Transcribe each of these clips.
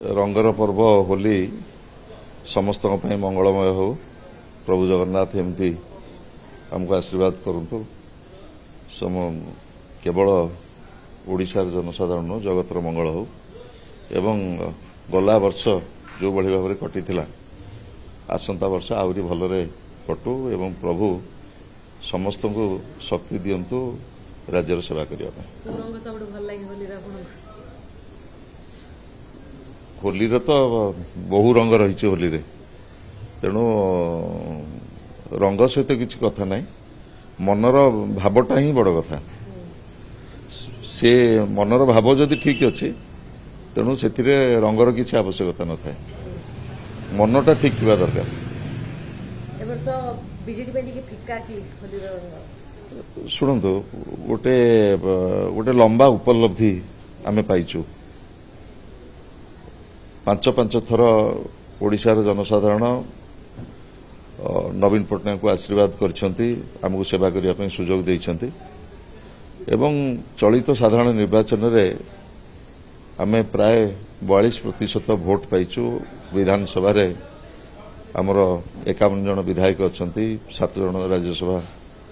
रंगर पर्व होली समस्त मंगलमय हो। प्रभु जगन्नाथ एमती आमको आशीर्वाद करंतु। केवल ओडिशार जनसाधारण जगतर मंगल हो एवं गला वर्ष जो भाई भाव में कटी आसंता वर्ष आहरी भलरे कटु एवं प्रभु समस्त को शक्ति दियंतु राज्यर सेवा करने। होली रे तो बहु रंग रही होली रे, तेणु रंग सहित किसी कथा ना, मनर भावटा ही बड़ कथा। से मनर भाव जदि ठीक अच्छे तेणु से रंगर किसी आवश्यकता न था, मनटा ठीक थी दरकार। शुणु गोटे गोटे लंबा उपलब्धि आमे पाइचु। पांच पांच थर ओडिशार जनसाधारण नवीन पट्टनायक को आशीर्वाद करछंती, आमको सेवा करिया ପାଇଁ सुजोग देइछंती एवं चलित साधारण निर्वाचन रे आमे प्राय 42% भोट पाइचु। विधानसभा रे हमर 51 जन विधायक अछंती, 7 जन राज्यसभा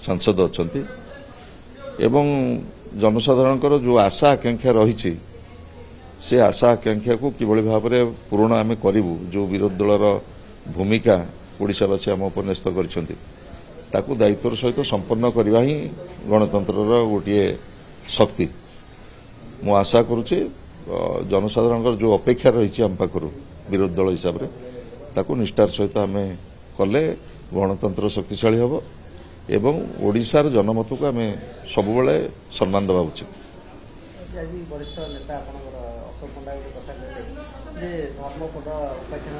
सांसद अछंती एवं जनसाधारणकर जो आशा आकांक्षा रही से आशा आकांक्षा को किभली भाव में पूर्ण आम करूँ, जो विरोधी दलर भूमिका ओडिशावासी आम उपर न्यस्त कर दायित्वर सहित संपन्न करवा ही गणतंत्र गोटे शक्ति। मु आशा करुचे जनसाधारण जो अपेक्षा रही आम पाखर विरोधी दल हिसाब से ताकू निष्ठार सहित आम कले गणतंत्र शक्तिशाली हम एवं ओडिशार जनमत को आम सब सम्मान देवा उचित। वरिष्ठ नेता अशोक पंडा गोटे कथा कहते धर्मपद उपाख्यान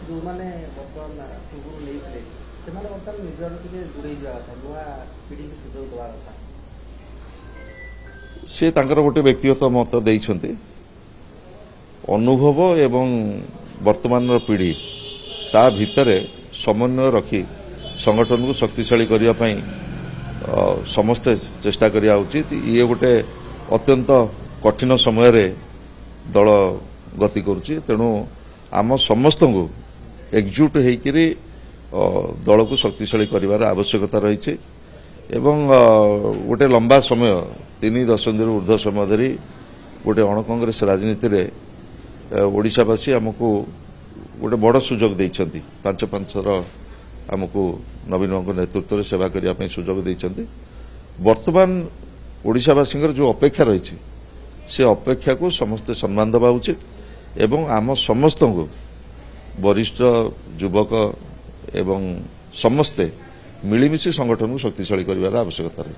जो मैंने बर्तमान पूर्व नहीं से बर्तमान निजर टे दूरे जावा कथा, नुआ पीढ़ी की सुजोग देवा कथा। से गोटे व्यक्तिगत मत देइछंती। अनुभव एवं वर्तमान पीढ़ी ता भितरे समन्वय रखी संगठन को शक्तिशाली करने पाई समस्ते चेष्टा करिया उचित। ये गोटे अत्यंत कठिन समय रे दल गति करुच्ची, तेणु आम समस्त को एकजुट होकरी दल को शक्तिशाली करार आवश्यकता रही एवं गोटे लंबा समय 3 दशंधि ऊर्ध्व समय धरी गोटे अणकांग्रेस राजनीति रे ओडिशावासी आमको गोटे बड़ सुजोग देइछंती। 5 थर आमको नवीन नेतृत्व में सेवा करने सुजोग देइछंती। वर्तमान ओडिशावासी जो अपेक्षा रही से अपेक्षा को समस्ते सम्मान देवा उचित एवं आम समस्त को वरिष्ठ युवक एवं समस्ते मिलमिशी संगठन को शक्तिशाली करार आवश्यकता रही।